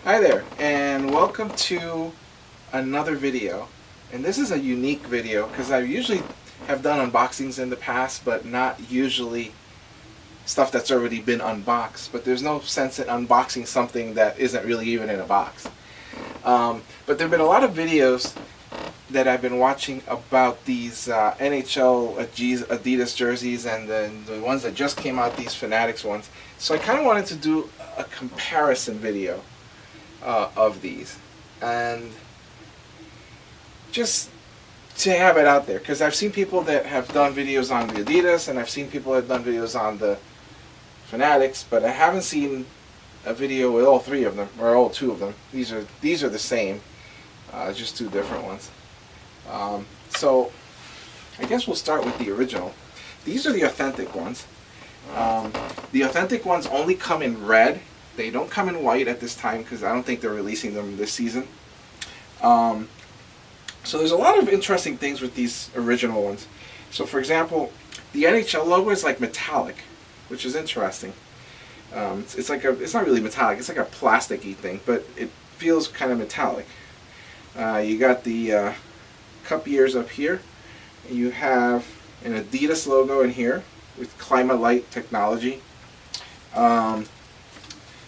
Hi there, and welcome to another video. And this is a unique video because I usually have done unboxings in the past, but not usually stuff that's already been unboxed. But there's no sense in unboxing something that isn't really even in a box. But there have been a lot of videos that I've been watching about these NHL Adidas jerseys and the ones that just came out, these Fanatics ones. So I kind of wanted to do a comparison video of these, and just to have it out there, because I've seen people that have done videos on the Adidas, and I've seen people that have done videos on the Fanatics, but I haven't seen a video with all three of them, or all two of them. These are the same, just two different ones. So I guess we'll start with the original. These are the authentic ones. The authentic ones only come in red. They don't come in white at this time because I don't think they're releasing them this season. So there's a lot of interesting things with these original ones. So for example, the NHL logo is like metallic, which is interesting. It's not really metallic. It's like a plasticky thing, but it feels kind of metallic. You got the cup years up here. You have an Adidas logo in here with Climate Light technology.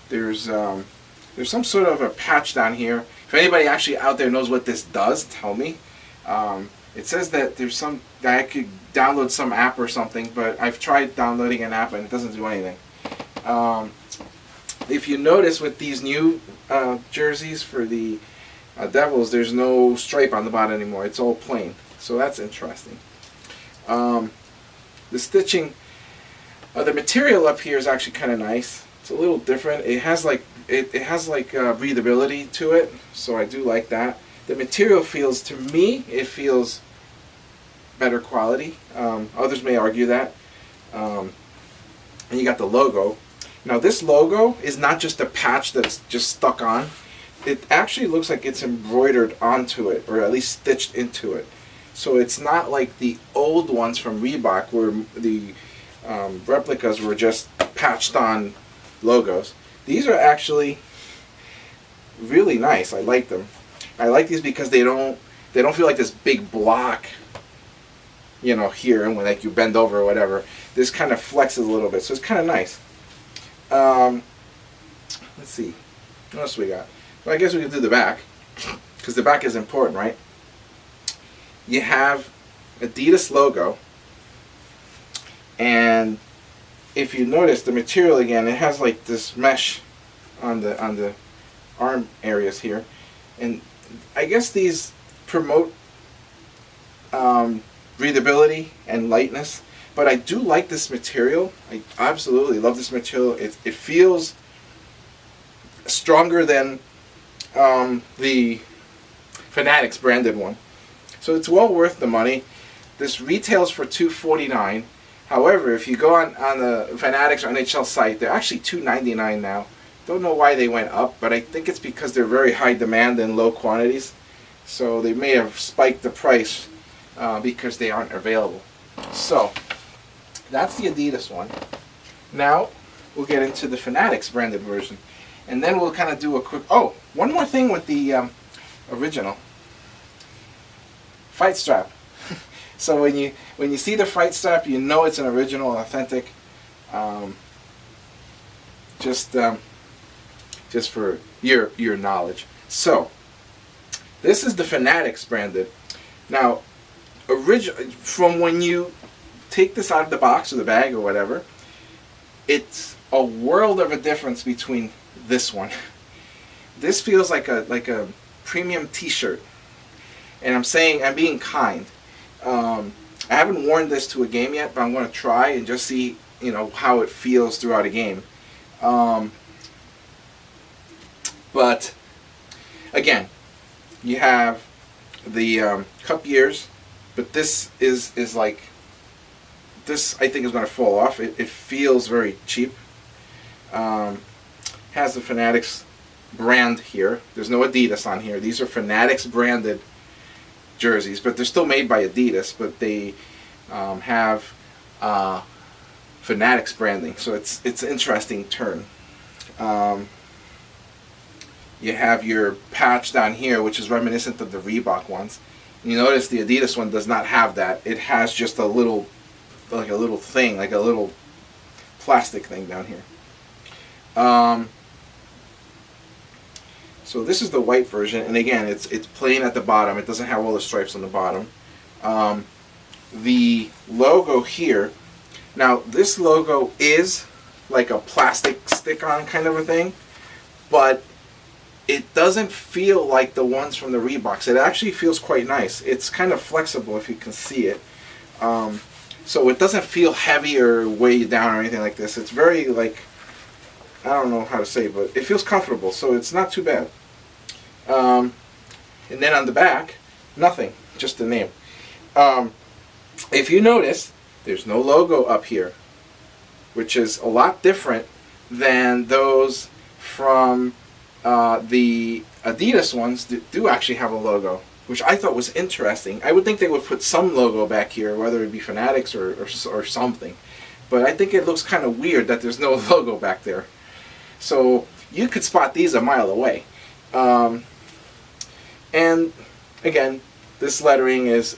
There's some sort of a patch down here. If anybody actually out there knows what this does, tell me. It says that I could download some app or something, but I've tried downloading an app and it doesn't do anything. If you notice with these new jerseys for the Devils, there's no stripe on the bottom anymore. It's all plain. So that's interesting. The stitching, the material up here is actually kind of nice. It's a little different. It has like breathability to it, so I do like that. The material feels, to me, it feels better quality. Others may argue that. And you got the logo. Now this logo is not just a patch that's just stuck on. It actually looks like it's embroidered onto it, or at least stitched into it. So it's not like the old ones from Reebok where the replicas were just patched on logos. These are actually really nice. I like them. I like these because they don't feel like this big block, you know, here, and when like you bend over or whatever. This kind of flexes a little bit, so it's kind of nice. Let's see, what else we got? Well, I guess we can do the back, because the back is important, right? You have Adidas logo, and if you notice the material again, it has like this mesh on the arm areas here, and I guess these promote breathability and lightness. But I do like this material. I absolutely love this material. It feels stronger than the Fanatics branded one, so it's well worth the money. This retails for $249. However, if you go on the Fanatics or NHL site, they're actually $299 now. Don't know why they went up, but I think it's because they're very high demand and low quantities. So they may have spiked the price because they aren't available. So that's the Adidas one. Now we'll get into the Fanatics branded version, and then we'll kind of do a quick. Oh, one more thing with the original fight strap. So when you see the fight strap, you know it's an original, authentic. Just for your knowledge. So this is the Fanatics branded. Now, from when you take this out of the box or the bag or whatever, it's a world of a difference between this one. This feels like a premium T-shirt, and I'm being kind. I haven't worn this to a game yet, but I'm going to try and just see, you know, how it feels throughout a game. But again, you have the cup years, but this is like, this I think is going to fall off. It feels very cheap. Has the Fanatics brand here. There's no Adidas on here. These are Fanatics branded jerseys, but they're still made by Adidas, but they have Fanatics branding, so it's an interesting turn. You have your patch down here, which is reminiscent of the Reebok ones. You notice the Adidas one does not have that. It has just a little, like a little thing, like a little plastic thing down here. So this is the white version, and again, it's plain at the bottom. It doesn't have all the stripes on the bottom. The logo here, now this logo is like a plastic stick-on kind of a thing, but it doesn't feel like the ones from the Reeboks. It actually feels quite nice. It's kind of flexible if you can see it. So it doesn't feel heavy or weigh you down or anything like this. It's very, like, I don't know how to say, but it feels comfortable, so it's not too bad. And then on the back, nothing, just the name. If you notice, there's no logo up here, which is a lot different than those from the Adidas ones that do actually have a logo, which I thought was interesting. I would think they would put some logo back here, whether it be Fanatics or something. But I think it looks kind of weird that there's no logo back there. So you could spot these a mile away. And again, this lettering is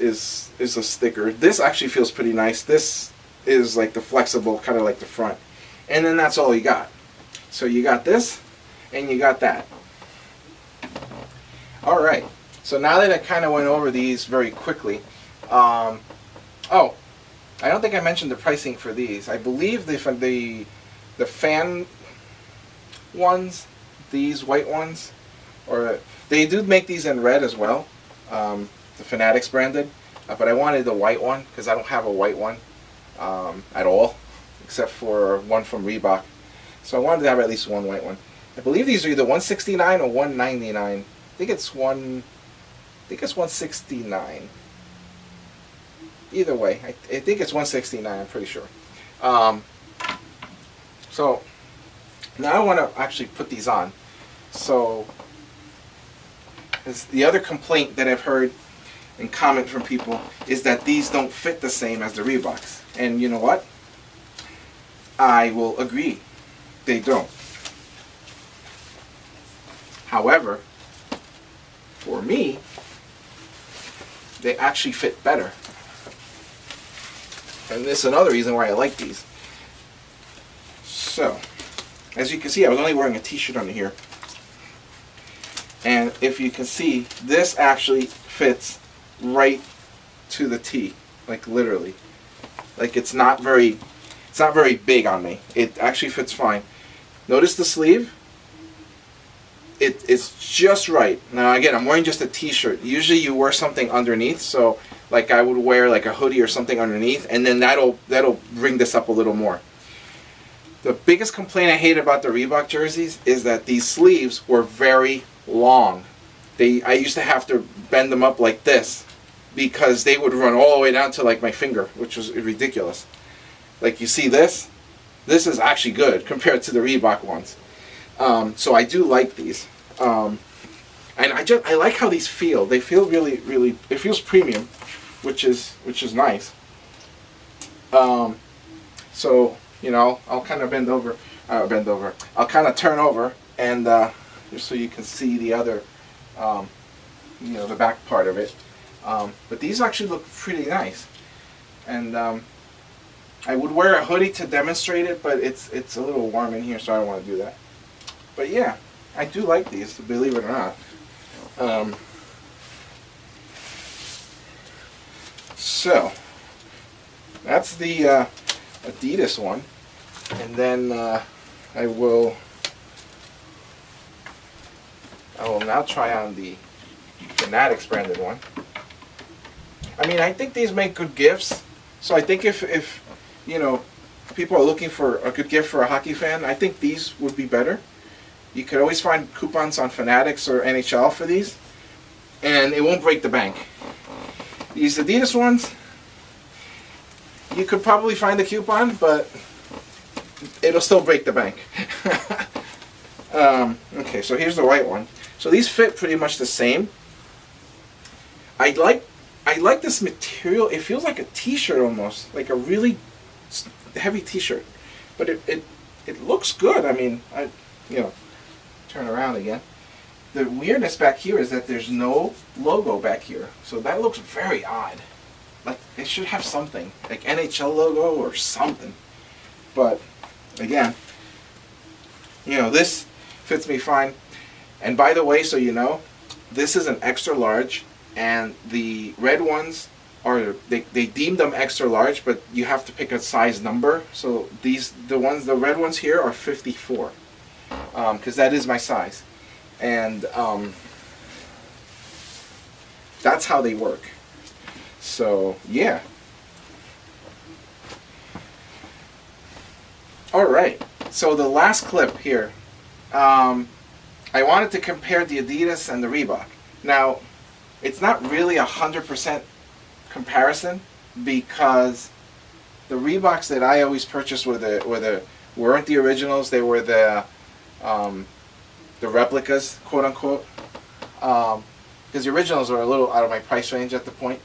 a sticker. This actually feels pretty nice. This is like the flexible, kind of like the front. And then that's all you got. So you got this, and you got that. Alright, so now that I kind of went over these very quickly, oh, I don't think I mentioned the pricing for these. I believe the fan ones, these white ones, or they do make these in red as well, the Fanatics branded, but I wanted the white one because I don't have a white one at all, except for one from Reebok. So I wanted to have at least one white one. I believe these are either $169 or $199. I think it's $169. Either way, I think it's $169. I'm pretty sure. So now I want to actually put these on. So the other complaint that I've heard and comment from people is that these don't fit the same as the Reeboks. And you know what? I will agree. They don't. However, for me, they actually fit better. And this is another reason why I like these. So, as you can see, I was only wearing a t-shirt under here. And if you can see, this actually fits right to the T, like literally. Like it's not very big on me. It actually fits fine. Notice the sleeve? It's just right. Now again, I'm wearing just a t-shirt. Usually you wear something underneath, so like I would wear like a hoodie or something underneath, and then that'll bring this up a little more. The biggest complaint I hate about the Reebok jerseys is that these sleeves were very long. I used to have to bend them up like this because they would run all the way down to like my finger, which was ridiculous. Like you see this is actually good compared to the Reebok ones. So I do like these, and I like how these feel. They feel really, really. It feels premium, which is nice. So you know, I'll kind of bend over. I'll kind of turn over, and just so you can see the other, you know, the back part of it. But these actually look pretty nice, and I would wear a hoodie to demonstrate it, but it's a little warm in here, so I don't want to do that. But yeah, I do like these, believe it or not. So that's the Adidas one, and then I will now try on the Fanatics branded one. I mean, I think these make good gifts. So I think if you know, people are looking for a good gift for a hockey fan, I think these would be better. You could always find coupons on Fanatics or NHL for these, and it won't break the bank. These Adidas ones, you could probably find a coupon, but it'll still break the bank. Okay, so here's the white one. So these fit pretty much the same. I like this material. It feels like a t-shirt almost, like a really heavy t-shirt, but it looks good. I mean, you know, turn around again. the weirdness back here is that there's no logo back here. So that looks very odd. Like, it should have something, like NHL logo or something. But, again, you know, this fits me fine. And by the way, so you know, this is an extra large, and the red ones are, they deemed them extra large, but you have to pick a size number. So the red ones here are 54, because that is my size. And that's how they work. So yeah. Alright, so the last clip here, I wanted to compare the Adidas and the Reebok. Now, it's not really 100% comparison, because the Reeboks that I always purchased weren't the originals. They were the replicas, quote unquote, because the originals are a little out of my price range at the point,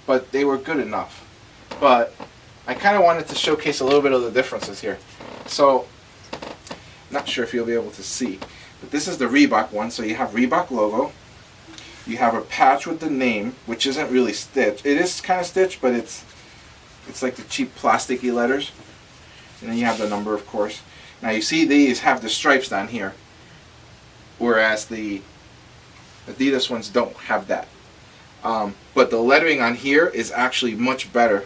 but they were good enough. But I kind of wanted to showcase a little bit of the differences here. So, not sure if you'll be able to see, but this is the Reebok one. So you have Reebok logo. You have a patch with the name, which isn't really stitched. It is kind of stitched, but it's like the cheap plasticky letters. And then you have the number, of course. Now you see these have the stripes down here, whereas the Adidas ones don't have that. But the lettering on here is actually much better.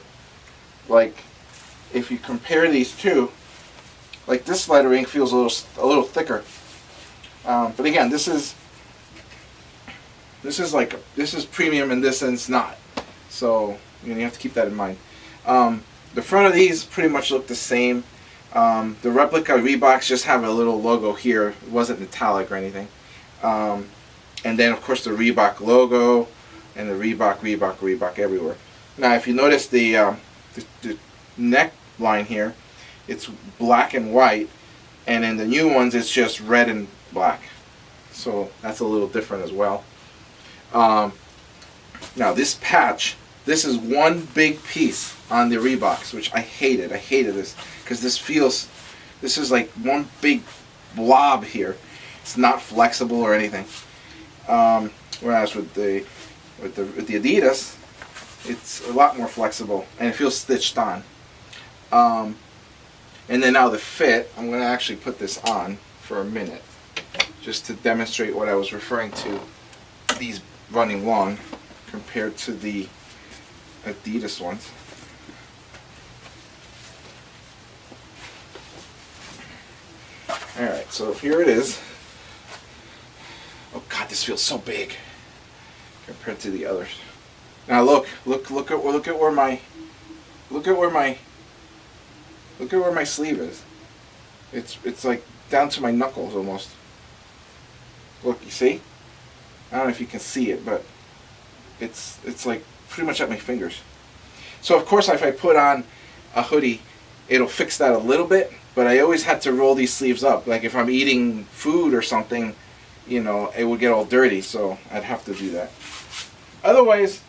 Like, if you compare these two, like, this lettering feels a little thicker. But again, this is premium, and this is not. So you have to keep that in mind. The front of these pretty much look the same. The replica Reeboks just have a little logo here. It wasn't metallic or anything. And then of course the Reebok logo and the Reebok everywhere. Now if you notice the neckline here, it's black and white, and in the new ones it's just red and black. So that's a little different as well. Now this patch, this is one big piece on the Reeboks, which I hated. I hated this because this is like one big blob here. It's not flexible or anything. Whereas with the Adidas, it's a lot more flexible and it feels stitched on. And then now the fit, I'm going to actually put this on for a minute just to demonstrate what I was referring to, these running long compared to the Adidas ones. Alright, so here it is. Oh god, this feels so big compared to the others. Now look at where my sleeve is. It's like down to my knuckles almost. Look, you see? I don't know if you can see it, but it's like pretty much at my fingers. So of course if I put on a hoodie, it'll fix that a little bit, but I always had to roll these sleeves up. Like if I'm eating food or something, you know, it would get all dirty, so I'd have to do that. Otherwise,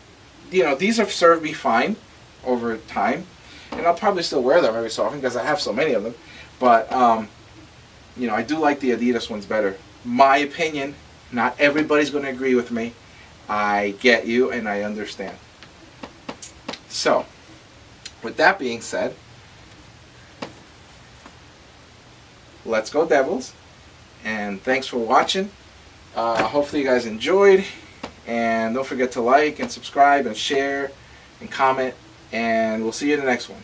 you know, these have served me fine over time, and I'll probably still wear them every so often because I have so many of them. But you know, I do like the Adidas ones better. My opinion. Not everybody's going to agree with me. I get you and I understand. So, with that being said, let's go Devils, and thanks for watching. Hopefully you guys enjoyed, and don't forget to like and subscribe and share and comment, and we'll see you in the next one.